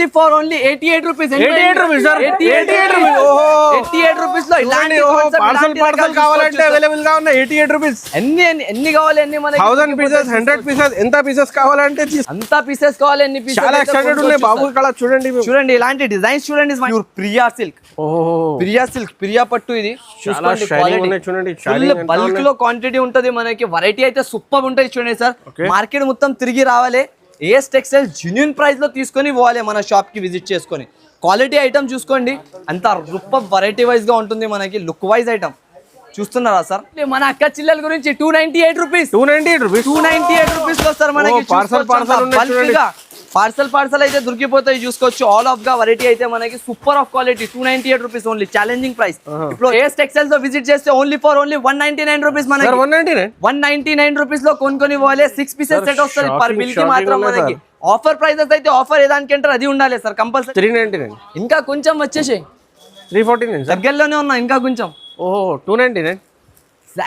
Only for only 88 rupees 88 rupees sir 88 rupees ఓహో 88 rupees లో ఇలాంటి పార్సల్ కావాలంటే అవైలబుల్ గా ఉన్నాయి 88 రూపీస్ ఎన్ని కావాలి అన్ని మనకి 1000 పీసెస్ 100 పీసెస్ ఎంత పీసెస్ కావాలంటే అంత పీసెస్ కావాలి ఎన్ని పీసెస్ చాలా ఎక్సైటెడ్ ఉన్నాయి బాబు ఇక్కడ చూడండి ఇలాంటి డిజైన్స్ చూడండి ప్యూర్ ప్రియా సిల్క్ ఓహో ప్రియా పట్టు ఇది చూసుకోండి చూడండి బల్క్ లో క్వాంటిటీ ఉంటది మనకి వెరైటీ అయితే సూపర్ ఉంటది చూడండి సార్ మార్కెట్ మొత్తం తిరిగి రావాలి ఏఎస్ టెక్స్టైల్ జెన్యూన్ ప్రైస్ లో తీసుకొని పోవాలి మన షాప్ కి విజిట్ చేసుకొని క్వాలిటీ ఐటమ్ చూసుకోండి అంత సూపర్ వెరైటీ వైజ్ గా ఉంటుంది మనకి లుక్ వైజ్ ఐటమ్ చూస్తున్నారా సార్ మన అక్క చిల్లల గురించి 298 రూపీస్ 298 రూపీస్ లో సార్ మనకి పార్సల్ అయితే దొరికిపోతాయి చూసుకోవచ్చు ఆల్ ఆఫ్ గా వెరైటీ అయితే మనకి super of quality 298 rupees only challenging price ఇప్పుడు ఏఎస్ టెక్స్టైల్స్ లో విజిట్ చేస్తే ఓన్లీ 199 రూపీస్ మనకి 199 రూపీస్ లో కొనుక్కొని పోవాలి 6 పీసెస్ సెట్ వస్తుంది పర్ బిల్ కి మాత్రం మనకి ఆఫర్ ప్రైసెస్ అయితే ఆఫర్ ఏదానికి అంటారు అది ఉండాలి సార్ కంపల్సరీ 399 ఇంకా కొంచెం వచ్చేసి 349 దగ్గరలోనే ఉన్నా ఇంకా కొంచెం ఓహో 299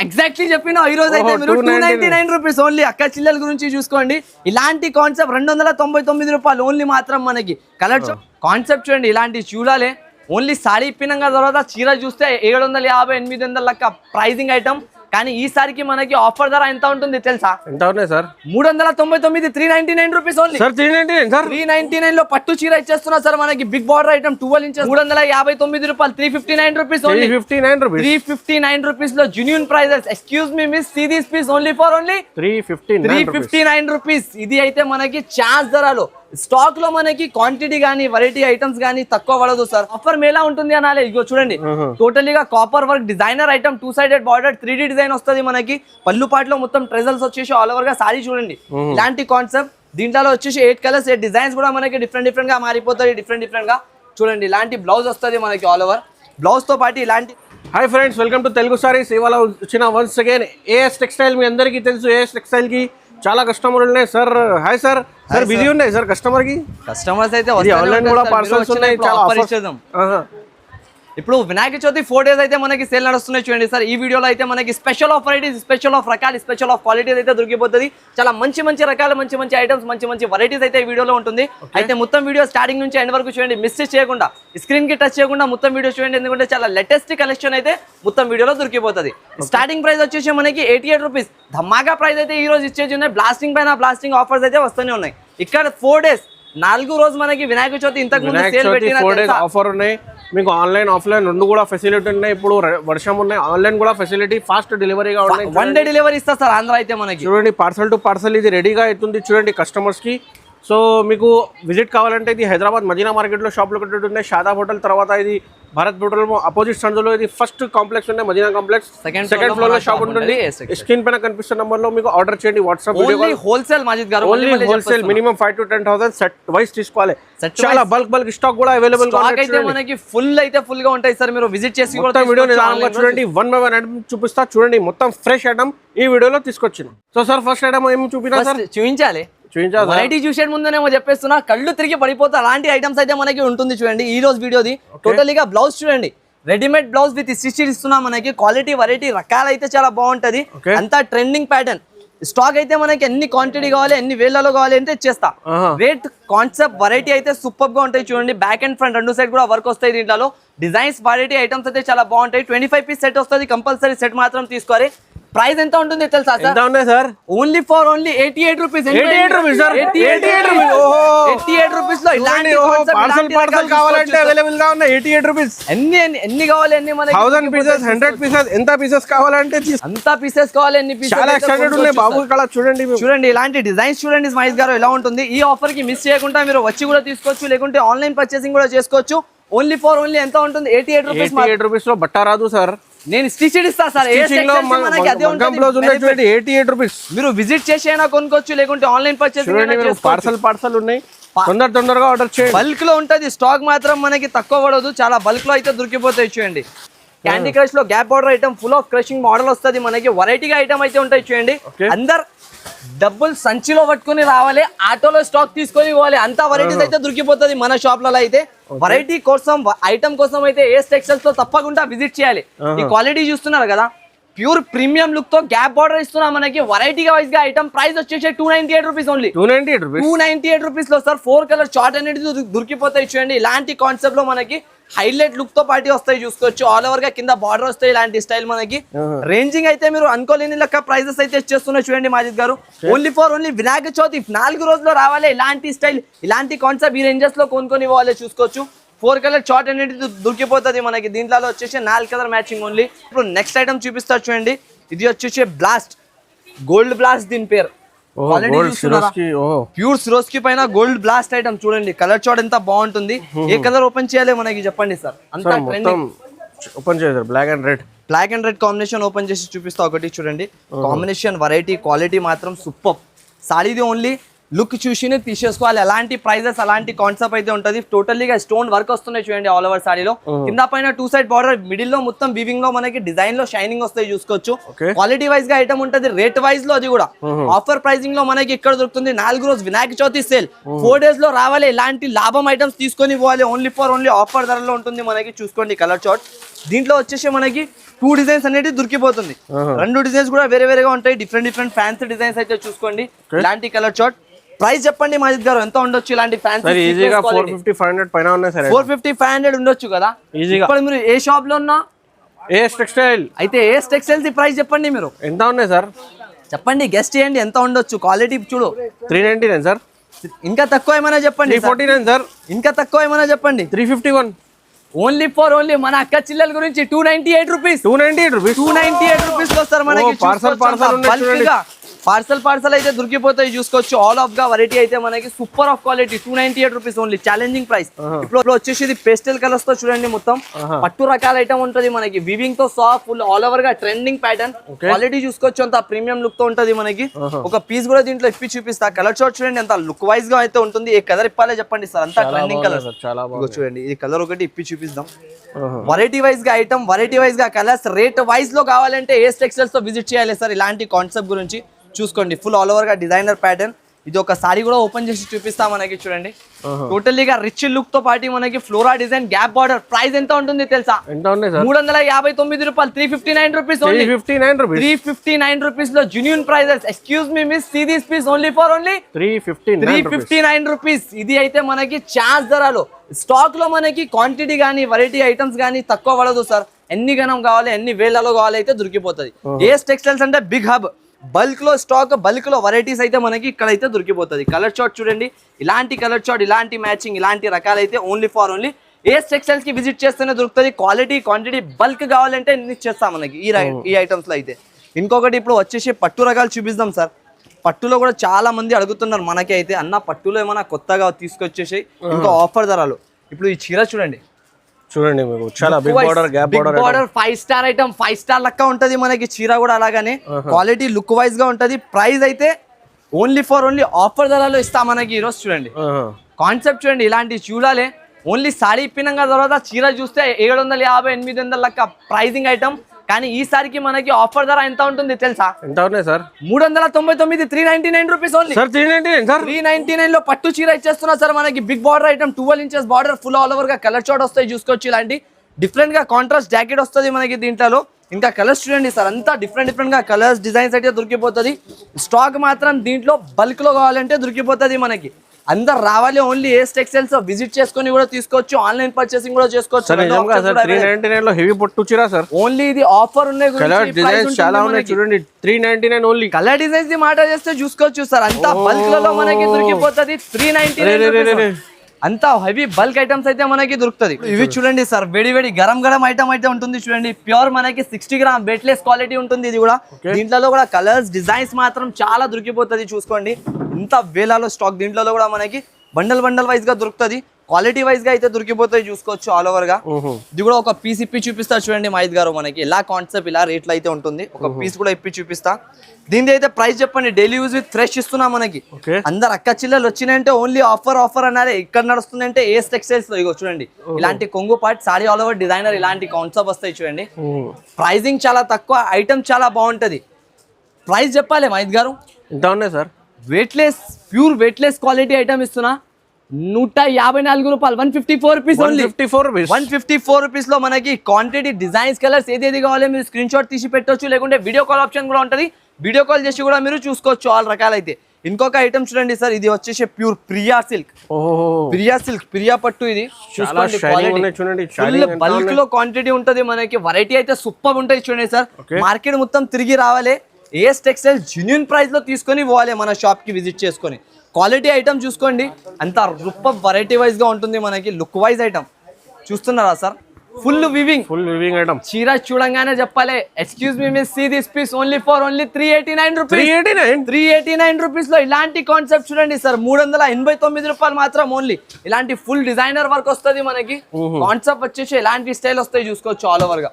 ఎగ్జాక్ట్లీ చెప్పిన ఈ రోజు అయితే మీరు 299 రూపీస్ ఓన్లీ అక్క చిల్లల గురించి చూసుకోండి ఇలాంటి కాన్సెప్ట్ 299 రూపాయలు ఓన్లీ మాత్రం మనకి కలర్ కాన్సెప్ట్ చూడండి ఇలాంటి చూడాలి ఓన్లీ సారీ ఇప్పినాక తర్వాత చీర చూస్తే 750 800 లెక్క ప్రైజింగ్ ఐటమ్ కానీ ఈసారికి మనకి ఆఫర్ ధర ఎంత ఉంటుంది తెలుసా ఎంత ఉన్నాయి sir 399 399 rupees only sir 399 sir 399 లో పట్టు చీర ఇచ్చేస్తున్నా సార్ మనకి బిగ్ బార్డర్ ఐటమ్ 12 ఇంచెస్ 359 రూపాయలు 359 రూపీస్ ఓన్లీ 359 రూపీస్ లో genuine prices excuse me miss see this piece only for only 359 rupees ఇది అయితే మనకి ఛాన్స్ ధరలో స్టాక్ లో మనకి క్వాంటిటీ గానీ వెరైటీ ఐటమ్స్ గానీ తక్కువ పడదు సార్ ఆఫర్ మేలా ఉంటుంది అనాలి ఇగో చూడండి టోటలీగా copper work designer item 2 sided border 3D design వస్తుంది మనకి పళ్ళు పాటలో మొత్తం ట్రెజల్స్ వచ్చేసి ఆల్ ఓవర్ గా సారీ చూడండి ఇలాంటి కాన్సెప్ట్ దీంట్లో వచ్చేసి 8 కలర్స్ 8 డిజైన్స్ కూడా మనకి డిఫరెంట్ గా మారిపోతాయి డిఫరెంట్ గా చూడండి ఇలాంటి బ్లౌజ్ వస్తుంది మనకి ఆల్ ఓవర్ బ్లౌజ్ తో పాటు ఇలాంటి hi friends welcome to Telugu saris ఇవాళ వచ్చిన వన్స్ అగైన్ ఏఎస్ టెక్స్టైల్ మీ అందరికీ తెలుసు ఏఎస్ టెక్స్టైల్ కి చాలా కస్టమర్లు ఉన్నాయి sir hi sir sir busy ఉన్నాయి సార్ కస్టమర్స్ అయితే ఆన్లైన్ కూడా పార్సల్స్ ఉన్నాయి చాలా ఆఫర్స్ ఇప్పుడు వినాయక చవితి 4 డేస్ అయితే మనకి సేల్ నడుస్తున్నాయి చూడండి సార్ ఈ వీడియోలో అయితే మనకి స్పెషల్ ఆఫర్ అయితే స్పెషల్ ఆఫ్ రకాలు స్పెషల్ ఆఫ్ క్వాలిటీస్ అయితే దొరికిపోతుంది చాలా మంచి రకాల మంచి ఐటమ్స్ మంచి వెరైటీస్ అయితే ఈ వీడియోలో ఉంటుంది అయితే మొత్తం వీడియో స్టార్టింగ్ నుంచి ఎండ్ వరకు చూడండి మిస్ చేయకుండా స్క్రీన్ కి టచ్ చేయకుండా మొత్తం వీడియో చూడండి ఎందుకంటే చాలా లేటెస్ట్ కలెక్షన్ అయితే మొత్తం వీడియోలో దొరికిపోతుంది స్టార్టింగ్ ప్రైస్ వచ్చేసి మనకి 88 రూపీస్ ధమాకా ప్రైస్ అయితే ఈ రోజు ఇచ్చేసి ఉన్నాయి బ్లాస్టింగ్ పైన బ్లాస్టింగ్ ఆఫర్స్ అయితే వస్తూనే ఉన్నాయి ఇక్కడ 4 డేస్ 4 రోజు మనకి వినాయక చవితి ఇంతకు ముందు సేల్ పెట్టిన ఆఫర్ ఉన్నాయి మీకు ఆన్లైన్ ఆఫ్లైన్ రెండు కూడా ఫెసిలిటీ ఉన్నాయి ఇప్పుడు వర్షం ఉన్నాయి ఆన్లైన్ కూడా ఫెసిలిటీ ఫాస్ట్ డెలివరీగా ఉన్నాయి 1 డే డెలివరీ ఇస్తా సార్ ఆంధ్ర అయితే మనకి చూడండి పార్సల్ టు పార్సల్ ఇది రెడీగా అవుతుంది చూడండి కస్టమర్స్ కి సో మీకు విజిట్ కావాలంటే ఇది హైదరాబాద్ మదీనా మార్కెట్లో షాప్ లొకేటెడ్ ఉన్నాయి షాదాబ్ హోటల్ తర్వాత ఇది భారత్ పెట్రోల్ అపోజిట్ సందులో ఇది ఫస్ట్ కాంప్లెక్స్ ఉన్నాయి మదీనా కాంప్లెక్స్ సెకండ్ ఫ్లోర్ లో షాప్ ఉంటుంది స్క్రీన్ పైన కనిపిస్తున్న నంబర్ లో మీకు ఆర్డర్ చేయండి వాట్సాప్ వీడియో హోల్సేల్ మాజిద్ గారు only wholesale minimum 5 to 10,000 set wise తీసుకోవాలి చాలా బల్క్ స్టాక్ కూడా అవైలబుల్ గా ఉంది అయితే మనకి ఫుల్ గా ఉంటాయి సార్ మీరు విజిట్ చేసి మొత్తం వీడియో నిదానంగా చూడండి 1 by 1 ఐటమ్ చూపిస్తా చూడండి మొత్తం ఫ్రెష్ ఐటమ్ ఈ వీడియోలో తీసుకొచ్చాను సో సార్ ఫస్ట్ ఐటమ్ ఏం చూపినా సార్ చూపించాలి వెరైటీ చూసే ముందునేమో చెప్పేస్తున్నా కళ్ళు తిరిగి పడిపోతా అలాంటి ఐటమ్స్ అయితే మనకి ఉంటుంది చూడండి ఈ రోజు వీడియోది టోటలీగా బ్లౌజ్ చూడండి రెడీమేడ్ బ్లౌజ్ విత్ స్టిచ్ ఇస్తున్నా మనకి క్వాలిటీ వెరైటీ రకాలు అయితే చాలా బాగుంటది అంతా ట్రెండింగ్ ప్యాటర్న్ స్టాక్ అయితే మనకి ఎన్ని క్వాంటిటీ కావాలి ఎన్ని వేలలో కావాలి అంటే ఇచ్చేస్తా రేట్ కాన్సెప్ట్ వెరైటీ అయితే సూపర్ గా ఉంటాయి చూడండి బ్యాక్ అండ్ ఫ్రంట్ రెండు సైడ్ కూడా వర్క్ వస్తాయి దీంట్లో డిజైన్స్ వెరైటీ ఐటమ్స్ అయితే చాలా బాగుంటాయి 25 పీస్ సెట్ వస్తుంది కంపల్సరీ సెట్ మాత్రం తీసుకోవాలి ప్రైస్ ఎంత ఉంటుంది తెలుసా sir only for only 88 rupees 88 rupees లో ఇలాంటి పార్సల్ కావాలంటే అవైలబుల్ గా ఉన్నాయి 88 రూపీస్ ఎన్ని కావాలి అన్ని మనకి 1000 పీసెస్ 100 పీసెస్ ఎంత పీసెస్ కావాలంటే అంత పీసెస్ కావాలి ఎన్ని పీసెస్ చాలా ఎక్సైటెడ్ ఉన్నాయి బాబు ఇక్కడ చూడండి ఇలాంటి డిజైన్స్ చూడండి మహేష్ గారు ఎలా ఉంటుంది ఈ ఆఫర్ కి మిస్ చేయకుండా మీరు వచ్చి కూడా తీసుకోవచ్చు లేకుంటే ఆన్లైన్ పర్చేసింగ్ కూడా చేసుకోవచ్చు ఓన్లీ ఫర్ ఓన్లీ ఎంత ఉంటుంది 88 రూపీస్ లో బట్ట రాదు సార్ నేను స్టిచ్ ఇస్తా సార్ మీరు విజిట్ చేసి అయినా కొనుక్కోవచ్చు లేకుంటే ఆన్లైన్ పర్చేసింగ్ పార్సల్ ఉన్నాయి తొందరగా ఆర్డర్ చేయండి బల్క్ లో ఉంటది స్టాక్ మాత్రం మనకి తక్కువ పడదు చాలా బల్క్ లో అయితే దొరికిపోతాయి చూడండి క్యాండీ క్రష్ లో gap border item full of crushing model వస్తుంది మనకి వెరైటీగా ఐటమ్ అయితే ఉంటాయి చూడండి అందరు డబ్బులు సంచిలో పట్టుకుని రావాలి ఆటోలో స్టాక్ తీసుకొని పోవాలి అంత వెరైటీస్ అయితే దొరికిపోతుంది మన షాప్ లలో అయితే వెరైటీ కోసం ఐటమ్ కోసం అయితే ఏఎస్ టెక్స్టైల్స్ లో తప్పకుండా విజిట్ చేయాలి ఈ క్వాలిటీ చూస్తున్నారు కదా ప్యూర్ ప్రీమియం లుక్ తో గ్యాప్ బార్డర్ ఇస్తున్నా మనకి వెరైటీ వైజ్ గా ఐటమ్ ప్రైస్ వచ్చేసి 298 రూపీస్ ఓన్లీ 298 రూపీస్ లో సార్ 4 కలర్ చార్ట్ అనేది దొరికిపోతాయి చూడండి. ఇలాంటి కాన్సెప్ట్ లో మనకి హైలైట్ లుక్ తో పాటు వస్తాయి చూసుకోవచ్చు. ఆల్ ఓవర్ గా కింద బార్డర్ వస్తాయి ఇలాంటి స్టైల్ మనకి. రేంజింగ్ అయితే మీరు అనుకోలేని లెక్క ప్రైజెస్ అయితే ఇచ్చేస్తున్నాయి చూడండి మాజిద్ గారు. ఓన్లీ వినాయక చవితి 4 రోజుల్లో రావాలి ఇలాంటి స్టైల్ ఇలాంటి కాన్సెప్ట్ ఈ రేంజెస్ లో కొనుక్కొని పోవాలి చూసుకోవచ్చు. 4 కలర్ చార్ట్ అనేది దొరికిపోతుంది మనకి. దీంట్లో వచ్చేసి 4 కలర్ మ్యాచింగ్ ఓన్లీ. ఇప్పుడు నెక్స్ట్ ఐటమ్ చూపిస్తారు చూడండి. ఇది వచ్చేసి బ్లాస్ట్ గోల్డ్ బ్లాస్ట్ దీని పేరు. ప్యూర్ సిరోస్కి పైన గోల్డ్ బ్లాస్ట్ ఐటమ్ చూడండి. కలర్ చార్ట్ ఎంత బాగుంటుంది. ఏ కలర్ ఓపెన్ చేయాలి మనకి చెప్పండి సార్. అంతా ఓపెన్ చేయాలి. Black and red combination open చేసి చూపిస్తా. ఒకటి చూడండి కాంబినేషన్ వెరైటీ క్వాలిటీ మాత్రం సూపర్. సారీది ఓన్లీ లుక్ చూసి తీసేసుకోవాలి. ఎలాంటి ప్రైజెస్ అలాంటి కాన్సెప్ట్ అయితే ఉంటుంది. టోటల్లీగా స్టోన్ వర్క్ వస్తున్నాయి చూడండి ఆల్ ఓవర్ సారీలో. కింద పైన 2 సైడ్ బార్డర్ మిడిల్ లో మొత్తం వీవింగ్ లో మనకి డిజైన్ లో షైనింగ్ వస్తాయి చూసుకోవచ్చు. క్వాలిటీ వైజ్ గా ఐటమ్ ఉంటుంది. రేట్ వైజ్ లో అది కూడా ఆఫర్ ప్రైజింగ్ లో మనకి ఇక్కడ దొరుకుతుంది. 4 రోజు వినాయక చవితి సేల్ 4 డేస్ లో రావాలి. ఇలాంటి లాభం ఐటమ్స్ తీసుకొని పోవాలి. ఓన్లీ ఆఫర్ ధరలో ఉంటుంది మనకి. చూసుకోండి కలర్ చార్ట్. దీంట్లో వచ్చేసి మనకి 2 డిజైన్స్ అనేది దొరికిపోతుంది. 2 డిజైన్స్ కూడా వేరేగా ఉంటాయి. డిఫరెంట్ ఫ్యాన్సీ డిజైన్స్ అయితే చూసుకోండి. ఇలాంటి కలర్ చార్ట్ ప్రైస్ చెప్పండి మాజిద్ గారు ఎంత ఉండొచ్చు. ఇలాంటి ఫ్యాన్సీ ఈజీగా 450-500 పైన ఉన్నాయి సార్. 450-500 ఉండొచ్చు కదా ఈజీగా. ఇప్పుడు మీరు ఏ షాప్ లో ఉన్నా ఏఎస్ టెక్స్టైల్ అయితే ఏఎస్ టెక్స్టైల్స్ ప్రైస్ చెప్పండి మీరు ఎంత ఉన్నాయి సార్ చెప్పండి. గెస్ట్ చేయండి ఎంత ఉండొచ్చు. క్వాలిటీ చూడు 399 సార్. ఇంకా తక్కువ ఏమైనా చెప్పండి. 349 సార్. ఇంకా తక్కువ ఏమైనా చెప్పండి. 351 ఓన్లీ మన అక్క చిల్లల గురించి 298 రూపీస్ 298 రూపీస్ లో సార్ మనకి. పార్సల్ అయితే దొరికిపోతాయి చూసుకోవచ్చు. ఆల్ ఆఫ్ గా వెరైటీ అయితే మనకి super of quality 298 rupees only. Challenging price. ఇప్పుడు వచ్చేసి ఇది పేస్టల్ కలర్స్ తో చూడండి మొత్తం పట్టు రకాల ఐటమ్ ఉంటుంది మనకి. వివింగ్ తో సాఫ్ట్ ఫుల్ ఆల్ ఓవర్ గా ట్రెండింగ్ ప్యాటర్న్ క్వాలిటీ చూసుకోవచ్చు. అంత ప్రీమియం లుక్ తో ఉంటది మనకి. ఒక పీస్ కూడా దీంట్లో ఇప్పి చూపిస్తా. కలర్ చార్ట్ చూడండి ఎంత లుక్ వైజ్ గా అయితే ఉంటుంది. ఏ కలర్ ఇప్పాలే చెప్పండి సార్. అంతా ట్రెండింగ్ కలర్ చూడండి. ఈ కలర్ ఒకటి ఇప్పి చూపిస్తాం. వెరైటీ వైజ్ గా ఐటమ్ వెరైటీ వైజ్ గా కలర్స్ రేట్ వైజ్ లో కావాలంటే ఏఎస్ టెక్స్టైల్స్ తో విజిట్ చేయాలి సార్. ఇలాంటి కాన్సెప్ట్ గురించి చూసుకోండి. ఫుల్ ఆల్ ఓవర్ గా డిజైనర్ ప్యాటర్న్. ఇది ఒక సారీ కూడా ఓపెన్ చేసి చూపిస్తా మనకి చూడండి. టోటల్లీగా రిచ్ లుక్ తో పాటు మనకి flora design gap border. Price ఎంత ఉంటుంది తెలుసా? 359 రూపాయలు 359 రూపీస్ 359 రూపీస్ లో genuine prices. Excuse me miss see this piece only 359 rupees. ఇది అయితే మనకి ఛాన్స్ ధరలో స్టాక్ లో మనకి క్వాంటిటీ గానీ వెరైటీ ఐటమ్స్ గానీ తక్కువ పడదు సార్. ఎన్ని గణం కావాలి ఎన్ని వేలలో కావాలి అయితే దొరికిపోతుంది. ఏఎస్ టెక్స్టైల్స్ అంటే బిగ్ హబ్. బల్క్ లో స్టాక్ బల్క్ లో వెరైటీస్ అయితే మనకి ఇక్కడ అయితే దొరికిపోతుంది. కలర్ చార్ట్ చూడండి. ఇలాంటి కలర్ చార్ట్ ఇలాంటి మ్యాచింగ్ ఇలాంటి రకాలైతే ఓన్లీ ఏఎస్ టెక్స్టైల్స్ కి విజిట్ చేస్తేనే దొరుకుతుంది. క్వాలిటీ క్వాంటిటీ బల్క్ కావాలంటే ఇచ్చేస్తాం మనకి ఈ ఐటమ్స్ లో అయితే. ఇంకొకటి ఇప్పుడు వచ్చేసి పట్టు రకాలు చూపిస్తాం సార్. పట్టులో కూడా చాలా మంది అడుగుతున్నారు మనకి అయితే. అన్న పట్టులో ఏమైనా కొత్తగా తీసుకొచ్చేసి ఇంకా ఆఫర్ ధరలు. ఇప్పుడు ఈ చీర చూడండి మీకు చాలా big border gap border 5 star item 5 star లెక్క ఉంటది మనకి. చీర కూడా అలాగానే క్వాలిటీ లుక్ వైజ్ గా ఉంటది. ప్రైస్ అయితే ఓన్లీ ఆఫర్ ధరలో ఇస్తా మనకి ఈరోజు. చూడండి కాన్సెప్ట్ చూడండి. ఇలాంటి చూడాలి. ఓన్లీ సారీ ఇప్పినాక తర్వాత చీర చూస్తే 750-800 లెక్క ప్రైజింగ్ ఐటమ్. కానీ ఈసారికి మనకి ఆఫర్ ధర ఎంత ఉంటుంది తెలుసా? ఎంత ఉన్నాయి సార్? 399 399 rupees only. 399 లో పట్టు చీర ఇచ్చేస్తున్నా సార్ మనకి. Big border item 12 inches border full all over గా కలర్ చార్ట్ వస్తాయి చూసుకోవచ్చు. ఇలాంటి డిఫరెంట్ గా కాంట్రాస్ట్ జాకెట్ వస్తుంది మనకి దీంట్లో. ఇంకా కలర్స్ చూడండి సార్. అంతా డిఫరెంట్ గా కలర్స్ డిజైన్స్ అయితే దొరికిపోతుంది. స్టాక్ మాత్రం దీంట్లో బల్క్ లో కావాలంటే దొరికిపోతుంది మనకి. అందరు రావాలి. ఓన్లీ ఏఎస్ టెక్స్టైల్స్ విజిట్ చేసుకొని కూడా తీసుకోవచ్చు. ఆన్లైన్ పర్చేసింగ్ కూడా చేసుకోవచ్చు. 399 లో హెవీ పట్టు చీర సార్. ఓన్లీ ఇది ఆఫర్ ఉన్నాయి. కలర్ డిజైన్స్ చాలా ఉన్నాయి చూడండి. 399 ఓన్లీ. కలర్ డిజైన్స్ ది మాట చేస్తే చూసుకోవచ్చు సార్. అంతా బల్క్ లలో మనకి దొరికిపోతుంది. 399 అంతా హెవీ బల్క్ ఐటమ్స్ అయితే మనకి దొరుకుతుంది. ఇవి చూడండి సార్. వేడి గరం ఐటమ్ అయితే ఉంటుంది చూడండి. ప్యూర్ మనకి 60 గ్రామ్ వెయిట్లెస్ క్వాలిటీ ఉంటుంది. ఇది కూడా దీంట్లో కూడా కలర్స్ డిజైన్స్ మాత్రం చాలా దొరికిపోతుంది చూసుకోండి. ఇంత వేలాలో స్టాక్. దీంట్లో కూడా మనకి బండల్ వైజ్ గా దొరుకుతుంది. క్వాలిటీ వైజ్ గా అయితే దొరికిపోతాయి చూసుకోవచ్చు ఆల్ ఓవర్ గా. ఇది కూడా ఒక పీస్ ఇప్పి చూపిస్తా చూడండి మాహిద్ గారు. మనకి ఇలా కాన్సెప్ట్ ఇలా రేట్లు అయితే ఉంటుంది. ఒక పీస్ కూడా ఇప్పి చూపిస్తా. దీని అయితే ప్రైస్ చెప్పండి. డైలీ యూజ్ విత్ ఫ్రెష్ ఇస్తున్నా మనకి. అందరు అక్క చిల్లలు వచ్చినాయంటే ఓన్లీ ఆఫర్ అన్నారే. ఇక్కడ నడుస్తుంది అంటే ఏఎస్ టెక్స్టైల్స్ లో ఇగో చూడండి. ఇలాంటి కొంగు part sorry all over designer ఇలాంటి కాన్సెప్ట్ వస్తాయి చూడండి. ప్రైజింగ్ చాలా తక్కువ. ఐటమ్ చాలా బాగుంటది. ప్రైస్ చెప్పాలి మాహిద్ గారు. ఎంత ఉన్నాయి sir? Pure weightless quality item ఇస్తున్నా. 154 రూపాయలు, 154 రూపీస్ ఓన్లీ, 154 రూపీస్ లో మనకి క్వాంటిటీ, డిజైన్స్, కలర్స్ ఏదేది కావాలి మీరు స్క్రీన్ షాట్ తీసి పెట్టొచ్చు, లేకుంటే వీడియో కాల్ ఆప్షన్ కూడా ఉంటుంది, వీడియో కాల్ చేసి కూడా మీరు చూసుకోవచ్చు ఆల్ రకాలైతే. ఇంకొక ఐటమ్ చూడండి సార్, ఇది వచ్చేసి ప్యూర్ ప్రియా సిల్క్, ప్రియా పట్టు, ఇది బల్క్ లో క్వాంటిటీ ఉంటది మనకి, వెరైటీ అయితే సూపర్ ఉంటది చూడండి సార్. మార్కెట్ మొత్తం తిరిగి రావాలి, ఏఎస్ టెక్స్టైల్ జెన్యూన్ ప్రైస్ లో తీసుకొని పోవాలి మన షాప్ కి విజిట్ చేసుకొని. క్వాలిటీ ఐటమ్ చూసుకోండి, అంత సూపర్ వెరైటీ వైజ్ గా ఉంటుంది మనకి, లుక్ వైజ్ ఐటమ్ చూస్తున్నారా సార్, ఫుల్ వివింగ్ ఐటమ్. చీర చూడంగానే చెప్పాలి excuse me miss, see this piece only for only 389 rupees, 389 rupees లో ఇలాంటి కాన్సెప్ట్ చూడండి సార్, 389 రూపాయలు మాత్రం ఓన్లీ. ఇలాంటి ఫుల్ డిజైనర్ వర్క్ వస్తుంది మనకి, కాన్సెప్ట్ వచ్చేసి ఎలాంటి స్టైల్ వస్తాయి చూసుకోవచ్చు ఆల్ ఓవర్ గా.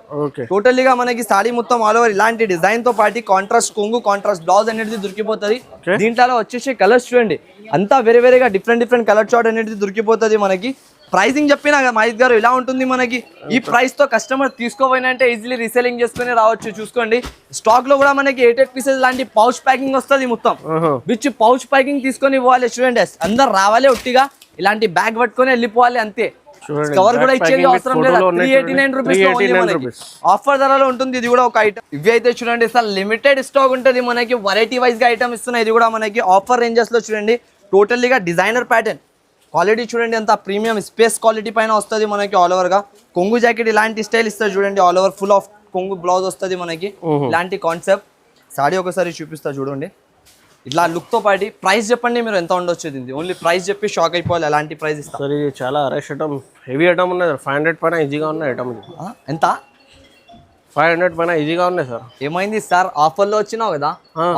టోటల్లీ గా మనకి సాడీ మొత్తం ఆల్ ఓవర్ ఇలాంటి డిజైన్ తో పాటు కాంట్రాస్ట్ కొంగు, కాంట్రాస్ట్ బ్లౌజ్ అనేది దొరికిపోతుంది. దీంట్లో వచ్చేసి కలర్స్ చూడండి, అంతా వేరే వేరేగా డిఫరెంట్ కలర్ చార్ట్ అనేది దొరికిపోతుంది మనకి. ప్రైసింగ్ చెప్పినా మహిత్ గారు ఇలా ఉంటుంది మనకి, ఈ ప్రైస్ తో కస్టమర్ తీసుకోపోయినంటే ఈజీలీ రీసెలింగ్ చేసుకుని రావచ్చు. చూసుకోండి స్టాక్ లో కూడా మనకి 8 పీసెస్ లాంటి పౌచ్ ప్యాకింగ్ వస్తుంది మొత్తం, విచ్ పౌచ్ ప్యాకింగ్ తీసుకొని పోవాలి చూడండి, అందరు రావాలి ఒట్టిగా ఇలాంటి బ్యాగ్ పట్టుకొని వెళ్ళిపోవాలి అంతే, కవర్ కూడా ఇచ్చేది అవసరం లేదు. 389 రూపీస్ ఆఫర్ ధరలో ఉంటుంది. ఇది కూడా ఒక ఐటమ్. ఇవి అయితే చూడండి సార్ లిమిటెడ్ స్టాక్ ఉంటుంది మనకి, వెరైటీ వైజ్ గా ఐటమ్ ఇస్తున్నాయి. ఇది కూడా మనకి ఆఫర్ రేంజెస్ లో చూడండి, టోటల్లీగా డిజైనర్ ప్యాటర్న్, క్వాలిటీ చూడండి అంత ప్రీమియం స్పేస్ క్వాలిటీ పైన వస్తుంది మనకి ఆల్ ఓవర్ గా. కొంగు జాకెట్ ఇలాంటి స్టైల్ ఇస్తారు చూడండి, ఆల్ ఓవర్ ఫుల్ ఆఫ్ కొంగు బ్లౌజ్ వస్తుంది మనకి, ఇలాంటి కాన్సెప్ట్. సాడీ ఒకసారి చూపిస్తా చూడండి, ఇట్లా లుక్ తో పాటు. ప్రైస్ చెప్పండి మీరు ఎంత ఉండొచ్చు, ఇది ఓన్లీ ప్రైస్ చెప్పి షాక్ అయిపోవాలి, అలాంటి ప్రైస్ ఇస్తాం. సార్ ఇది చాలా రష్ ఐటమ్, హెవీ ఐటమ్ ఉన్నాయి, 500 పైన ఈజీగా ఉన్నాయి ఐటమ్. ఎంత? 500 పైన ఈజీగా ఉన్నాయి సార్. ఏమైంది సార్, ఆఫర్లో వచ్చినావు కదా,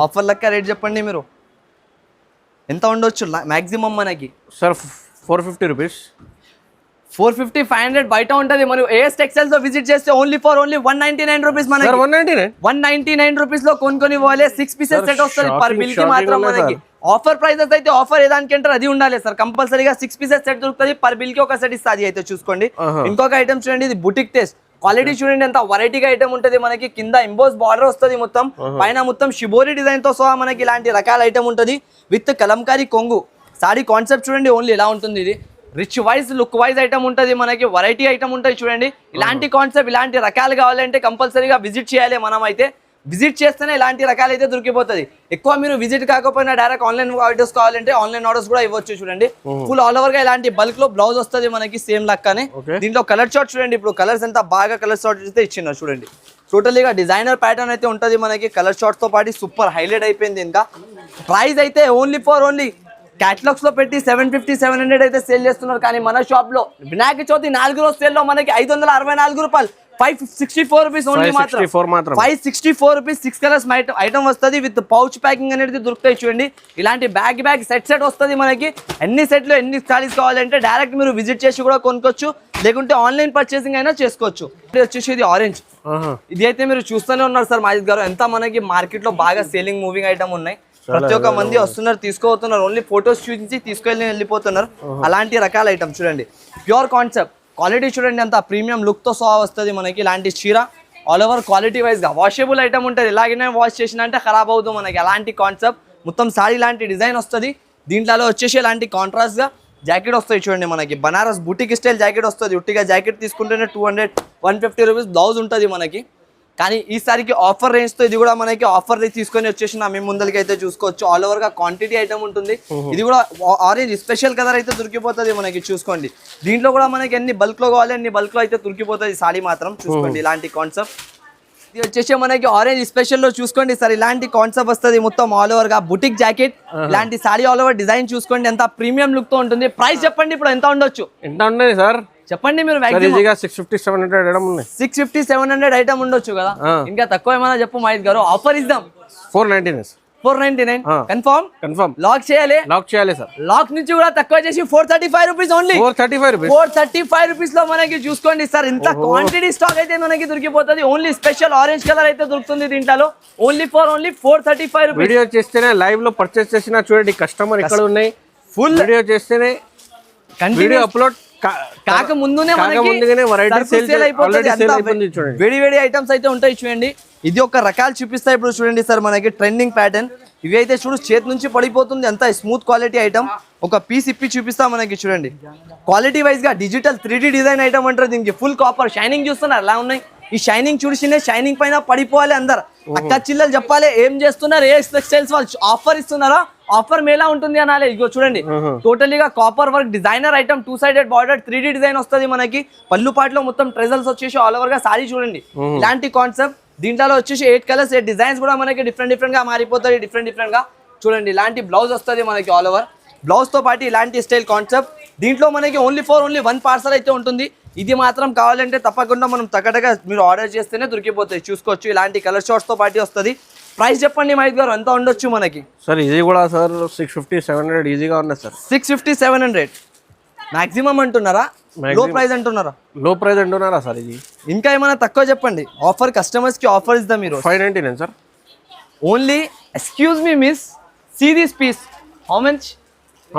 ఆఫర్ లెక్క రేట్ చెప్పండి మీరు ఎంత ఉండొచ్చు మాక్సిమం మనకి. సార్ 450 రూపీస్, 450, 500 బయట ఉంటుంది. మనం ఏఎస్ టెక్స్టైల్స్ లో విజిట్ చేస్తే ఓన్లీ 199 రూపీస్ మనకి, 199 రూపీస్ లో కొనుక్కొని పోవాలి. 6 పీసెస్ సెట్ వస్తుంది పర్ బిల్ కి మాత్రం మనకి. ఆఫర్ ప్రైజెస్ అయితే ఆఫర్ ఏదానికి అంటారు అది ఉండాలి సార్, కంపల్సరీగా 6 పీసెస్ సెట్ దొరుకుతుంది, పర్ బిల్ కి ఒక సెట్ ఇస్తుంది అయితే చూసుకోండి. ఇంకొక ఐటమ్ చూడండి, ఇది బుటిక్ టేస్ట్, క్వాలిటీ చూడండి ఎంత వెరైటీగా ఐటమ్ ఉంటుంది మనకి. కింద ఎంబోస్ బార్డర్ వస్తుంది మొత్తం, పైన మొత్తం షిబోరి డిజైన్ తో సహా మనకి ఇలాంటి రకాల ఐటమ్ ఉంటుంది విత్ కలంకారీ కొంగు. సారీ కాన్సెప్ట్ చూడండి ఓన్లీ ఎలా ఉంటుంది, ఇది rich wise look wise item ఉంటుంది మనకి, వెరైటీ ఐటమ్ ఉంటుంది చూడండి. ఇలాంటి కాన్సెప్ట్ ఇలాంటి రకాలు కావాలంటే కంపల్సరీగా విజిట్ చేయాలి మనం అయితే, విజిట్ చేస్తేనే ఇలాంటి రకాలు అయితే దొరికిపోతుంది. ఎక్కువ మీరు విజిట్ కాకపోయినా డైరెక్ట్ ఆన్లైన్ ఆర్డర్స్ కావాలంటే ఆన్లైన్ ఆర్డర్స్ కూడా ఇవ్వచ్చు చూడండి. ఫుల్ ఆల్ ఓవర్ గా ఇలాంటి బల్క్ లో బ్లౌజ్ వస్తుంది మనకి సేమ్ లక్కనే. దీంట్లో కలర్ చార్ట్ చూడండి, ఇప్పుడు కలర్స్ ఎంత బాగా కలర్ చార్ట్ అయితే ఇచ్చిన చూడండి, టోటలీగా డిజైనర్ ప్యాటర్న్ అయితే ఉంటుంది మనకి, కలర్ చార్ట్ తో పాటు సూపర్ హైలైట్ అయిపోయింది. ఇంకా ప్రైస్ అయితే ఓన్లీ ఫర్ ఓన్లీ క్యాటలాగ్స్ లో పెట్టి 750, 700 అయితే సేల్ చేస్తున్నారు, కానీ మన షాప్ లో వినాయక చవితి 4 రోజు సేల్ లో మనకి 564 రూపాయలు, 564 రూపీస్ ఓన్లీ మాత్రం, 564 రూపీస్ 6 కలర్స్ ఐటమ్ వస్తుంది విత్ పౌచ్ ప్యాకింగ్ అనేది దొరుకుతాయి చూడండి. ఇలాంటి బ్యాగ్ సెట్ వస్తుంది మనకి. ఎన్ని సెట్లు ఎన్ని సారీస్ కావాలంటే డైరెక్ట్ మీరు విజిట్ చేసి కూడా కొనుక్కోవచ్చు, లేకుంటే ఆన్లైన్ పర్చేసింగ్ అయినా చేసుకోవచ్చు. ఇది వచ్చేసి ఇది ఆరెంజ్, ఇది అయితే మీరు చూస్తూనే ఉన్నారు సార్ మహేష్ గారు, ఎంత మనకి మార్కెట్ లో బాగా సేలింగ్ మూవింగ్ ఐటమ్ ఉన్నాయి. ప్రతి ఒక్క మంది వస్తున్నారు తీసుకోతున్నారు, ఓన్లీ ఫొటోస్ చూపించి తీసుకెళ్ళి వెళ్ళిపోతున్నారు. అలాంటి రకాల ఐటమ్ చూడండి, ప్యూర్ కాన్సెప్ట్, క్వాలిటీ చూడండి అంత ప్రీమియం లుక్ తో సహా వస్తుంది మనకి. ఇలాంటి చీర ఆల్ ఓవర్ క్వాలిటీ వైజ్ గా వాషబుల్ ఐటమ్ ఉంటుంది, ఇలాగనే వాష్ చేసిన అంటే ఖరాబ్ అవుతుంది మనకి. అలాంటి కాన్సెప్ట్ మొత్తం సారీ లాంటి డిజైన్ వస్తుంది. దీంట్లో వచ్చేసి ఇలాంటి కాంట్రాస్ట్ గా జాకెట్ వస్తాయి చూడండి మనకి, బనారస్ బుటిక్ స్టైల్ జాకెట్ వస్తుంది. ఉట్టిగా జాకెట్ తీసుకుంటేనే 200, 150 రూపీస్ బ్లౌజ్ ఉంటుంది మనకి. కానీ ఈసారికి ఆఫర్ రేంజ్ తో ఇది కూడా మనకి ఆఫర్ తీసుకొని వచ్చేసి మీ ముందరికి అయితే చూసుకోవచ్చు. ఆల్ ఓవర్ గా క్వాంటిటీ ఐటమ్ ఉంటుంది. ఇది కూడా ఆరెంజ్ స్పెషల్ కలర్ అయితే దొరికిపోతుంది మనకి, చూసుకోండి. దీంట్లో కూడా మనకి ఎన్ని బల్క్ లో కావాలి అన్ని బల్క్ లో అయితే దొరికిపోతుంది సారీ మాత్రం, చూసుకోండి. ఇలాంటి కాన్సెప్ట్ ఇది వచ్చేసి మనకి ఆరెంజ్ స్పెషల్ లో చూసుకోండి సార్, ఇలాంటి కాన్సెప్ట్ వస్తుంది మొత్తం ఆల్ ఓవర్ గా బుటిక్ జాకెట్, ఇలాంటి సారీ ఆల్ ఓవర్ డిజైన్ చూసుకోండి, ఎంత ప్రీమియం లుక్ తో ఉంటుంది. ప్రైస్ చెప్పండి ఇప్పుడు ఎంత ఉండొచ్చు, ఎంత ఉండదు సార్ చెప్పండి మీరు. 650, 700 ఐటమ్ ఉన్నాయి, 650, 700 ఐటమ్ ఉండొచ్చు కదా, ఇంకా తక్కువ ఏమైనా చెప్పు మహేష్ గారు. ఆఫర్ ఇద్దాం 499 కన్ఫర్మ్. లాక్ చేయాలి సార్. లాక్ నుంచి కూడా తక్కువ చేసి 435 రూపీస్ ఓన్లీ, 435 రూపీస్ లో మనకి చూసుకోండి సార్. ఇంత క్వాంటిటీ స్టాక్ అయితే మనకి దొరికిపోతుంది. ఓన్లీ స్పెషల్ ఆరెంజ్ కలర్ అయితే దొరుకుతుంది దీంట్లో, ఓన్లీ 435 రూపీస్. వీడియో చేస్తేనే లైవ్ లో పర్చేస్ చేసినా చూడండి, కస్టమర్ ఇక్కడ ఉన్నాయి. ఫుల్ వీడియో చేస్తేనే వీడియో అప్లోడ్ కాక ముందునే వేడి ఐటమ్స్ అయితే ఉంటాయి చూడండి. ఇది ఒక రకాలు చూపిస్తాయి ఇప్పుడు చూడండి సార్, మనకి ట్రెండింగ్ ప్యాటర్న్ ఇవి అయితే చూడు చేతి నుంచి పడిపోతుంది, ఎంత స్మూత్ క్వాలిటీ ఐటమ్. ఒక పీస్ ఇప్పి చూపిస్తా మనకి చూడండి. క్వాలిటీ వైజ్ గా డిజిటల్ 3D డిజైన్ ఐటమ్ అంటారు దీనికి. ఫుల్ కాపర్ షైనింగ్ చూస్తున్నారు ఎలా ఉన్నాయి. ఈ షైనింగ్ చూసినే షైనింగ్ పైన పడిపోవాలి అందరు. అక్క చిల్లలు చెప్పాలి ఏం చేస్తున్నారు, ఏ టెక్స్టైల్స్ వాళ్ళు ఆఫర్ ఇస్తున్నారా, ఆఫర్ మేలా ఉంటుంది అనాలి. ఇగో చూడండి టోటలీగా copper work designer item, 2 sided border 3D design వస్తుంది మనకి. పళ్ళు పాటలో మొత్తం ట్రెజల్స్ వచ్చేసి ఆల్ ఓవర్ గా సారీ చూడండి. ఇలాంటి కాన్సెప్ట్ దీంట్లో వచ్చేసి 8 కలర్స్ 8 డిజైన్స్ కూడా మనకి డిఫరెంట్ గా మారిపోతాయి. డిఫరెంట్ గా చూడండి. ఇలాంటి బ్లౌజ్ వస్తుంది మనకి ఆల్ ఓవర్. బ్లౌజ్ తో పాటు ఇలాంటి స్టైల్ కాన్సెప్ట్. దీంట్లో మనకి ఓన్లీ 1 పార్సల్ అయితే ఉంటుంది. ఇది మాత్రం కావాలంటే తప్పకుండా మనం తగ్గటగా మీరు ఆర్డర్ చేస్తేనే దొరికిపోతాయి. చూసుకోవచ్చు ఇలాంటి కలర్ షార్ట్స్ తో పాటు వస్తుంది. ప్రైస్ చెప్పండి మహిత్ గారు ఎంత ఉండొచ్చు మనకి? సార్ ఇది కూడా సార్ 650-700 ఈజీగా ఉన్నాయి సార్. 650-700 మాక్సిమం అంటున్నారా, లో ప్రైస్ అంటున్నారా? లో ప్రైస్ అంటున్నారా సార్? ఇది ఇంకా ఏమైనా తక్కువ చెప్పండి. ఆఫర్ కస్టమర్స్ కి ఆఫర్ ఇద్దాం మీరు. 599 sir only. Excuse me miss, see this piece. How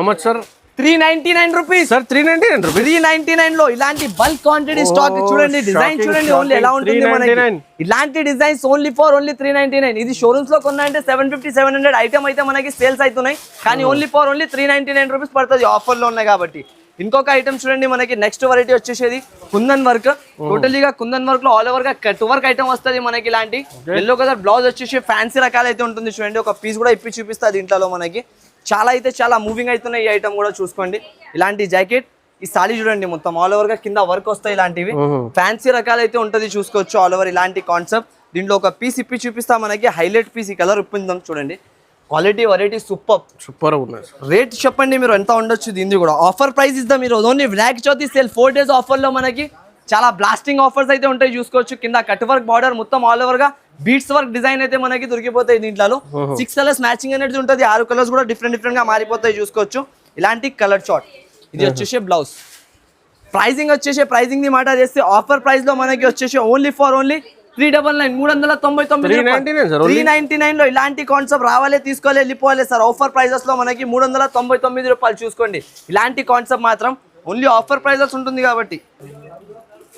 much sir? 399 rupees sir. 399 rupees. 399 లో ఇలాంటి బల్క్ క్వాంటిటీ స్టాక్ చూడండి. డిజైన్ చూడండి ఓన్లీ ఎలా ఉంటుంది మనకి. ఇలాంటి డిజైన్స్ ఓన్లీ 399. ఇది షోరూమ్స్ లో కొన్నా అంటే 750-700 ఐటమ్ అయితే మనకి సేల్స్ అవుతున్నాయి. కానీ ఓన్లీ 399 రూపీస్ పడుతుంది ఆఫర్ లో ఉన్నాయి కాబట్టి. ఇంకొక ఐటమ్ చూడండి మనకి. నెక్స్ట్ వెరైటీ వచ్చేసేది కుందన్ వర్క్. టోటలీగా కుందన్ వర్క్ లో ఆల్ ఓవర్ గా కట్ వర్క్ ఐటమ్ వస్తుంది మనకి. ఇలాంటి ఎల్లో కలర్ బ్లౌజ్ వచ్చేసి ఫ్యాన్సీ రకాలు అయితే ఉంటుంది చూడండి. ఒక పీస్ కూడా ఇప్పి చూపిస్తా దీంట్లో మనకి. చాలా మూవింగ్ అవుతున్నాయి ఈ ఐటమ్ కూడా చూసుకోండి. ఇలాంటి జాకెట్, ఈ సారీ చూడండి మొత్తం ఆల్ ఓవర్ గా కింద వర్క్ వస్తాయి. ఇలాంటివి ఫ్యాన్సీ రకాలు అయితే ఉంటుంది చూసుకోవచ్చు ఆల్ ఓవర్. ఇలాంటి కాన్సెప్ట్. దీంట్లో ఒక పీస్ ఇప్పి చూపిస్తా మనకి. హైలైట్ పీస్ ఈ కలర్ ఇప్పిందాం చూడండి. క్వాలిటీ వెరైటీ సూపర్ ఉన్నాయి. రేట్ చెప్పండి మీరు ఎంత ఉండొచ్చు దీన్ని కూడా. ఆఫర్ ప్రైస్ ఇద్దాం మీరు. Only Vinayaka Chavithi sale 4 days offer లో మనకి చాలా బ్లాస్టింగ్ ఆఫర్స్ అయితే ఉంటాయి చూసుకోవచ్చు. కింద కట్ వర్క్ బార్డర్ మొత్తం ఆల్ ఓవర్ గా బీట్స్ వర్క్ డిజైన్ అయితే మనకి దొరికిపోతాయి దీంట్లో. 6 కలర్స్ మ్యాచింగ్ అనేది ఉంటుంది. 6 కలర్స్ కూడా డిఫరెంట్ గా మారిపోతాయి చూసుకోవచ్చు. ఇలాంటి కలర్ చార్ట్. ఇది వచ్చేసి బ్లౌజ్. ప్రైజింగ్ ది మాట చేస్తే ఆఫర్ ప్రైస్ లో మనకి వచ్చేసి ఓన్లీ 399 399 లో ఇలాంటి కాన్సెప్ట్ రావాలి, తీసుకోవాలి, వెళ్ళిపోవాలి సార్. ఆఫర్ ప్రైజెస్ లో మనకి 399 రూపాయలు చూసుకోండి. ఇలాంటి కాన్సెప్ట్ మాత్రం ఓన్లీ ఆఫర్ ప్రైజెస్ ఉంటుంది కాబట్టి.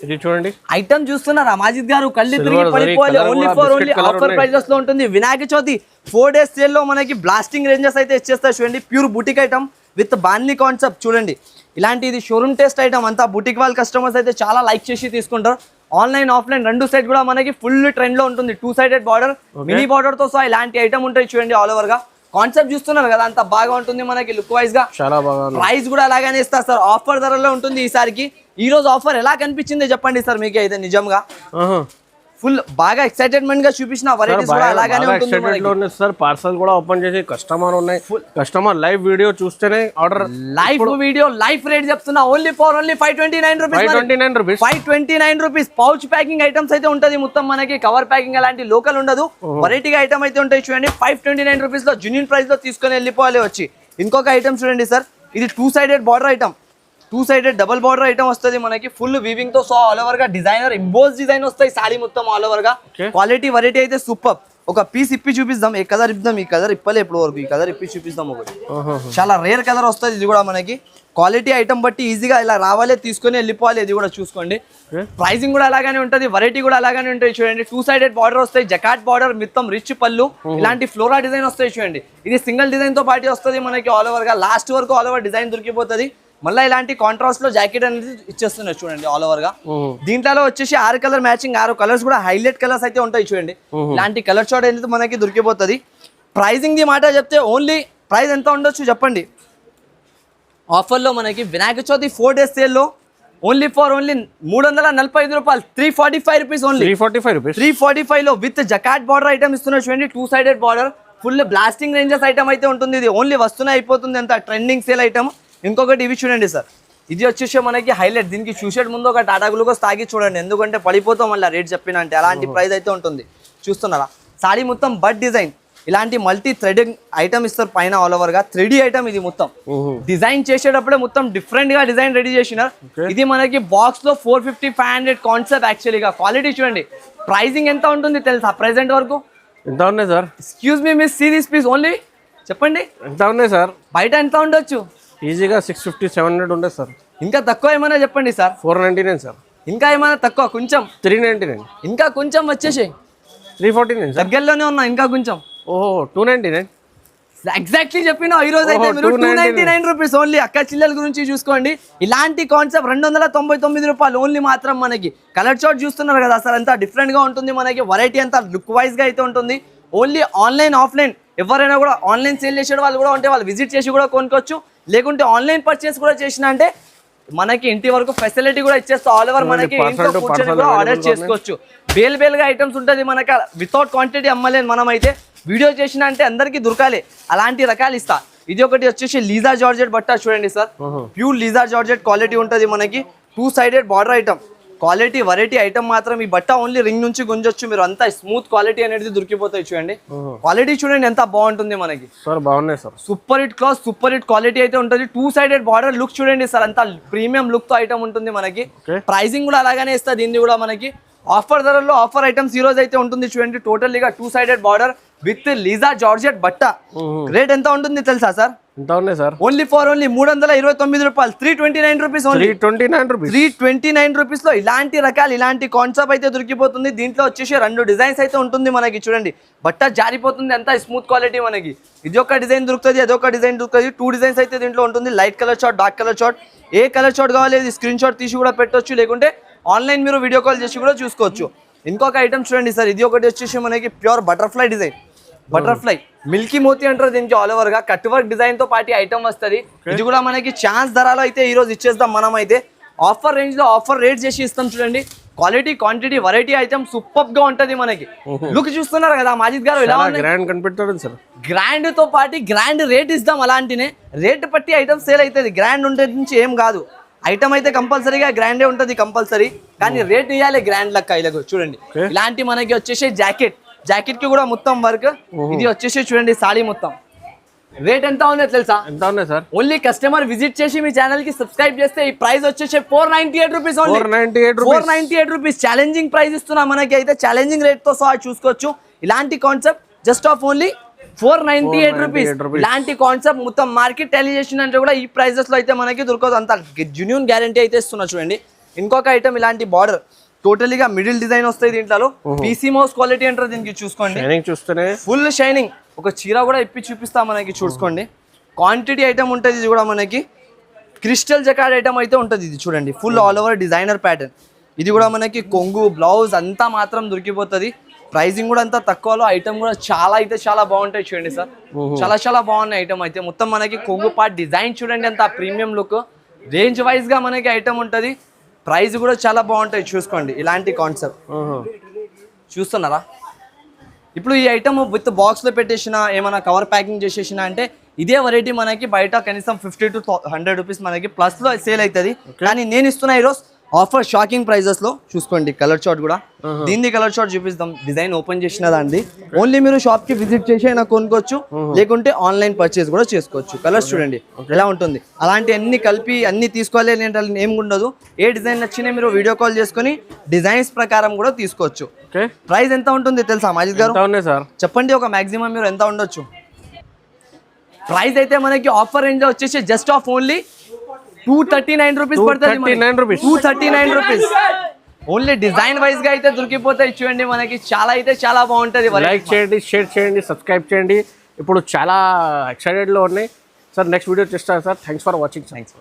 ఇది చూడండి ఐటమ్ చూస్తున్నారా మాజిద్ గారు, కళ్ళు తిరిగి పడిపోవాలి. ఓన్లీ ఆఫర్ ప్రైజెస్ లో ఉంటుంది. వినాయక చవితి 4 days సేల్ లో మనకి బ్లాస్టింగ్ రేంజెస్ అయితే ఇచ్చేస్తారు చూడండి. ప్యూర్ బుటిక్ ఐటమ్ విత్ బాన్లీ కాన్సెప్ట్ చూడండి. ఇలాంటి ఇది షోరూమ్ టెస్ట్ ఐటమ్ అంతా. బుటిక్ వాళ్ళ కస్టమర్స్ అయితే చాలా లైక్ చేసి తీసుకుంటారు. ఆన్లైన్ ఆఫ్లైన్ 2 సైడ్ కూడా మనకి ఫుల్ ట్రెండ్ లో ఉంటుంది. 2 సైడెడ్ బార్డర్, మినీ బార్డర్ తో సహా ఇలాంటి ఐటమ్ ఉంటాయి చూడండి ఆల్ ఓవర్ గా. కాన్సెప్ట్ చూస్తున్నారు కదా, అంత బాగా ఉంటుంది మనకి లుక్ వైజ్ గా. చాలా బాగా. ప్రైస్ కూడా అలాగానే ఇస్తారు సార్. ఆఫర్ ధరలో ఉంటుంది ఈసారికి. ఈ రోజు ఆఫర్ ఎలా కనిపించింది చెప్పండి సార్ మీకు అయితే నిజంగా. ఫుల్ బాగా ఎక్సైటెడ్మెంట్ గా చూపించిన వెరైటీస్ కూడా అలాగానే ఉంటుంది సార్. పార్సల్ కూడా ఓపెన్ చేసి కస్టమర్ ఉన్నాయి. కస్టమర్ లైవ్ వీడియో చూస్తేనే ఆర్డర్. లైవ్ రేట్ చెప్తున్నా. Only 529 rupees. 529 rupees. Pouch packing items అయితే ఉంటది మొత్తం మనకి. కవర్ ప్యాకింగ్ అలాంటి లోకల్ ఉండదు. వెరైటీగా ఐటమ్ అయితే ఉంటాయి చూడండి. 529 రూపీస్ లో జెన్యూన్ ప్రైస్ లో తీసుకొని వెళ్ళిపోవాలి వచ్చి. ఇంకొక ఐటమ్ చూడండి సార్. ఇది 2 sided border item. 2 sided double border item వస్తుంది మనకి. ఫుల్ వీవింగ్ తో సో ఆల్ ఓవర్ గా డిజైనర్ ఇంబోస్ డిజైన్ వస్తాయి సారీ మొత్తం ఆల్ ఓవర్ గా. క్వాలిటీ వెరైటీ అయితే సూపర్. ఒక పీస్ ఇప్పి చూపిస్తాం. ఏ కలర్ ఇద్దాం? ఈ కలర్ ఇప్పలే ఇప్పుడు వరకు. ఈ కలర్ ఇప్పి చూపిస్తాం ఒకటి. చాలా రేర్ కలర్ వస్తుంది ఇది కూడా మనకి. క్వాలిటీ ఐటమ్ బట్టి ఈజీగా ఇలా రావాలి, తీసుకొని వెళ్ళిపోవాలి. ఇది కూడా చూసుకోండి. ప్రైసింగ్ కూడా అలాగానే ఉంటుంది. వెరైటీ కూడా అలాగానే ఉంటాయి చూడండి. 2 సైడెడ్ బార్డర్ వస్తాయి. జకాట్ బార్డర్ మొత్తం రిచ్ పళ్ళు. ఇలాంటి ఫ్లోరా డిజైన్ వస్తాయి చూడండి. ఇది సింగిల్ డిజైన్ తో పాటు వస్తుంది మనకి ఆల్ ఓవర్ గా. లాస్ట్ వరకు ఆల్ ఓవర్ డిజైన్ దొరికిపోతుంది. మళ్ళీ ఇలాంటి కాంట్రాస్ట్ లో జాకెట్ అనేది ఇచ్చేస్తున్నారు చూడండి ఆల్ ఓవర్ గా. దీంట్లో వచ్చేసి 6 కలర్ మ్యాచింగ్. 6 కలర్స్ కూడా హైలైట్ కలర్స్ అయితే ఉంటాయి చూడండి. ఇలాంటి కలర్ షార్ట్ అనేది మనకి దొరికిపోతుంది. ప్రైజింగ్ ది మాట చెప్తే ఓన్లీ ప్రైస్ ఎంత ఉండొచ్చు చెప్పండి. ఆఫర్ లో మనకి వినాయక చవితి 4 days సేల్ లో ఓన్లీ 345 రూపాయలు. 345 రూపీస్ ఓన్లీ. 345 లో విత్ జకాట్ బార్డర్ ఐటమ్ ఇస్తున్నారు చూడండి. 2 sided border full blasting ranges item అయితే ఉంటుంది. ఇది ఓన్లీ వస్తూనే అయిపోతుంది. అంత ట్రెండింగ్ సేల్ ఐటమ్. ఇంకొకటి ఇవి చూడండి సార్. ఇది వచ్చేసి మనకి హైలైట్. దీనికి చూసేట్ ముందు ఒక టాటా గ్లూకోస్ తాగి చూడండి, ఎందుకంటే పడిపోతాం మళ్ళీ రేట్ చెప్పిన అంటే. అలాంటి ప్రైస్ అయితే ఉంటుంది చూస్తున్నారా. సారీ మొత్తం బడ్ డిజైన్. ఇలాంటి మల్టీ థ్రెడింగ్ ఐటమ్ ఇస్తారు పైన ఆల్ ఓవర్ గా. 3D ఐటమ్ ఇది మొత్తం. డిజైన్ చేసేటప్పుడే మొత్తం డిఫరెంట్ గా డిజైన్ రెడీ చేసినారు. ఇది మనకి బాక్స్ లో 450-500 కాన్సెప్ట్ యాక్చువల్గా. క్వాలిటీ చూడండి. ప్రైసింగ్ ఎంత ఉంటుంది తెలుసా ప్రెసెంట్ వరకు? ఎంత ఉన్నాయి sir? Excuse me miss, see this please only. చెప్పండి ఎంత ఉన్నాయి సార్? బయట ఎంత ఉండొచ్చు? ఈజీగా 650-700 ఉండే సార్. ఇంకా తక్కువ ఏమైనా చెప్పండి సార్. 499 సార్. ఇంకా ఏమైనా తక్కువ? కొంచెం 399. ఇంకా కొంచెం వచ్చేసి 349 సార్. దగ్గరలోనే ఉన్నా. ఇంకా కొంచెం. ఓహో 299. ఎగ్జాక్ట్లీ చెప్పిన ఈ రోజు అయితే మీరు 299 రూపీస్ ఓన్లీ. అక్క చిల్లల గురించి చూసుకోండి, ఇలాంటి కాన్సెప్ట్ 299 రూపాయలు ఓన్లీ మాత్రం. మనకి కలర్ చార్ట్ చూస్తున్నారు కదా సార్, అంతా డిఫరెంట్ గా ఉంటుంది. మనకి వెరైటీ అంతా లుక్ వైజ్ గా అయితే ఉంటుంది. ఓన్లీ ఆన్లైన్ ఆఫ్లైన్ ఎవరైనా కూడా ఆన్లైన్ సేల్ చేసే వాళ్ళు కూడా ఉంటే వాళ్ళు విజిట్ చేసి కూడా కొనుక్కోవచ్చు. లేకుంటే ఆన్లైన్ పర్చేస్ కూడా చేసిన అంటే మనకి ఇంటి వరకు ఫెసిలిటీ కూడా ఇచ్చేస్తా. ఆల్ ఓవర్ మనకి ఇంట్లో కూర్చొని కూడా ఆర్డర్ చేసుకోవచ్చు. బేల్ గా ఐటమ్స్ ఉంటుంది మనకి. వితౌట్ క్వాంటిటీ అమ్మలేదు మనం అయితే. వీడియో చేసిన అంటే అందరికీ దొరకాలి, అలాంటి రకాలు ఇస్తా. ఇది ఒకటి వచ్చేసి లీజా జార్జెట్ బట్ట చూడండి సార్, ప్యూర్ లీజా జార్జెట్ క్వాలిటీ ఉంటుంది మనకి. 2 sided border item, quality variety item మాత్రం. ఈ బట్ట ఓన్లీ రింగ్ నుంచి గుంజొచ్చు మీరు, అంతా స్మూత్ క్వాలిటీ అనేది దొరికిపోతాయి. చూడండి క్వాలిటీ చూడండి ఎంత బాగుంటుంది మనకి సార్. బాగున్నాయి sir, super hit cloth, super hit quality అయితే ఉంటుంది. 2 సైడెడ్ బార్డర్ లుక్ చూడండి సార్, అంతా ప్రీమియం లుక్ తో ఐటమ్ ఉంటుంది మనకి. ప్రైసింగ్ కూడా అలాగానే ఇస్తా దీన్ని కూడా మనకి. ఆఫర్ ధరల్లో ఆఫర్ ఐటమ్స్ ఈ రోజు అయితే ఉంటుంది చూడండి. టోటల్లీగా 2 సైడెడ్ బార్డర్ విత్ లీజా జార్జెట్ బట్ట. రేట్ ఎంత ఉంటుంది తెలుసా సార్? ఎంత ఉన్నాయి సార్? ఓన్లీ 329 రూపాయలు, 329 రూపీస్ ఓన్లీ. 329 రూపీస్ లో ఇలాంటి రకాలు, ఇలాంటి కాన్సెప్ట్ అయితే దొరికిపోతుంది. దీంట్లో వచ్చేసి 2 డిజైన్స్ అయితే ఉంటుంది మనకి. చూడండి బట్ట జారిపోతుంది, అంతా స్మూత్ క్వాలిటీ మనకి. ఇది ఒక డిజైన్ దొరుకుతుంది, అదొక డిజైన్ దొరుకుతుంది. 2 డిజైన్స్ అయితే దీంట్లో ఉంటుంది. Light colour short, dark colour short. ఏ కలర్ షార్ట్ కావాలి అది స్క్రీన్ షాట్ తీసి కూడా పెట్టొచ్చు, లేకుంటే ఆన్లైన్ మీరు వీడియో కాల్ చేసి కూడా చూసుకోవచ్చు. ఇంకొక ఐటమ్ చూడండి సార్, ఇది ఒకటి వచ్చేసి మనకి pure butterfly design. Butterfly milky మోతీ అంటారు దీనికి. ఆల్ ఓవర్ గా కట్ వర్క్ డిజైన్ తో పాటు ఐటమ్ వస్తుంది. ఇది కూడా మనకి ఛాన్స్ ధరలో అయితే ఈ రోజు ఇచ్చేస్తాం మనం అయితే. ఆఫర్ రేంజ్ లో ఆఫర్ రేట్ చేసి ఇస్తాం చూడండి. Quality quantity variety item super గా ఉంటది మనకి. లుక్ చూస్తున్నారు కదా మాజిద్ గారు, ఎలా ఉంది? గ్రాండ్ కనిపెట్టారు సార్. గ్రాండ్ తో పాటు గ్రాండ్ రేట్ ఇస్తాం. అలాంటినే రేట్ బట్టి ఐటమ్ సేల్ అవుతుంది. గ్రాండ్ ఉంటే నుంచి ఏం కాదు, ఐటమ్ అయితే కంపల్సరీగా గ్రాండే ఉంటుంది కంపల్సరీ. కానీ రేట్ ఇవ్వాలి గ్రాండ్ లెక్క. ఇలాగ చూడండి, ఇలాంటి మనకి వచ్చేసి జాకెట్ కి కూడా మొత్తం వర్క్. ఇది వచ్చేసి చూడండి సాడీ మొత్తం. రేట్ ఎంత ఉంది తెలుసా? ఎంత ఉన్నాయి సార్? ఓన్లీ కస్టమర్ విజిట్ చేసి మీ ఛానల్ కి సబ్స్క్రైబ్ చేస్తే ఈ ప్రైస్ వచ్చేసి 498 rupees only. 498 rupees challenging price ఇస్తున్నా మనకి అయితే. ఛాలెంజింగ్ రేట్ తో సహా చూసుకోవచ్చు. ఇలాంటి concept just of only 498 rupees. ఇలాంటి కాన్సెప్ట్ మొత్తం మార్కెట్ టెలి చేసిన అంటే కూడా ఈ ప్రైజెస్ లో అయితే మనకి దొరకదు. అంత జెన్యూన్ గ్యారంటీ అయితే ఇస్తున్నా చూడండి. ఇంకొక ఐటమ్ ఇలాంటి బార్డర్ టోటలీగా మిడిల్ డిజైన్ వస్తాయి దీంట్లో. పీసీ మౌస్ క్వాలిటీ అంటారు దీనికి. చూసుకోండి చూస్తేనే ఫుల్ షైనింగ్. ఒక చీర కూడా ఇప్పి చూపిస్తా మనకి. చూసుకోండి క్వాంటిటీ ఐటమ్ ఉంటుంది. ఇది కూడా మనకి క్రిస్టల్ జకార్డ్ ఐటమ్ అయితే ఉంటుంది. ఇది చూడండి full all over designer pattern. ఇది కూడా మనకి కొంగు బ్లౌజ్ అంతా మాత్రం దొరికిపోతుంది. ప్రైసింగ్ కూడా అంతా తక్కువలో. ఐటమ్ కూడా చాలా బాగుంటాయి చూడండి సార్. చాలా బాగున్నాయి ఐటమ్ అయితే. మొత్తం మనకి కొంగు పార్ట్ డిజైన్ చూడండి, అంత ప్రీమియం లుక్. రేంజ్ వైజ్ గా మనకి ఐటమ్ ఉంటుంది. ప్రైస్ కూడా చాలా బాగుంటాయి చూసుకోండి. ఇలాంటి కాన్సెప్ట్ చూస్తున్నారా? ఇప్పుడు ఈ ఐటమ్ విత్ బాక్స్ లో పెట్టేసిన, ఏమైనా కవర్ ప్యాకింగ్ చేసేసిన అంటే ఇదే వెరైటీ మనకి బయట కనీసం 50 to 100 రూపీస్ మనకి ప్లస్ లో సేల్ అవుతుంది. కానీ నేను ఇస్తున్నా ఈరోజు ఆఫర్ షాకింగ్ ప్రైజెస్ లో. చూసుకోండి కలర్ చార్ట్ కూడా. దీన్ని కలర్ చార్ట్ చూపిస్తాం. డిజైన్ ఓపెన్ చేసిన దాన్ని ఓన్లీ మీరు షాప్ కి విజిట్ చేసి అయినా కొనుక్కోవచ్చు, లేకుంటే ఆన్లైన్ పర్చేస్ కూడా చేసుకోవచ్చు. కలర్స్ చూడండి ఎలా ఉంటుంది. అలాంటి అన్ని కలిపి అన్ని తీసుకోవాలి ఏం ఉండదు. ఏ డిజైన్ నచ్చినా మీరు వీడియో కాల్ చేసుకుని డిజైన్స్ ప్రకారం కూడా తీసుకోవచ్చు. ప్రైస్ ఎంత ఉంటుంది తెలుసా మాజిద్ గారు? చెప్పండి ఒక మాక్సిమం మీరు ఎంత ఉండొచ్చు. ప్రైస్ అయితే మనకి ఆఫర్ రేంజ్ లో వచ్చేసి జస్ట్ ఆఫ్ ఓన్లీ 239 రూపీస్ పడుతుంది. 239 రూపీస్ ఓన్లీ. డిజైన్ వైజ్ గా అయితే దొరికిపోతాయి చూడండి మనకి. చాలా బాగుంటది. లైక్ చేయండి, షేర్ చేయండి, సబ్స్క్రైబ్ చేయండి. ఇప్పుడు చాలా ఎక్సైటెడ్ లో ఉన్నాయి సార్. నెక్స్ట్ వీడియో చేస్తాను సార్. Thanks for watching.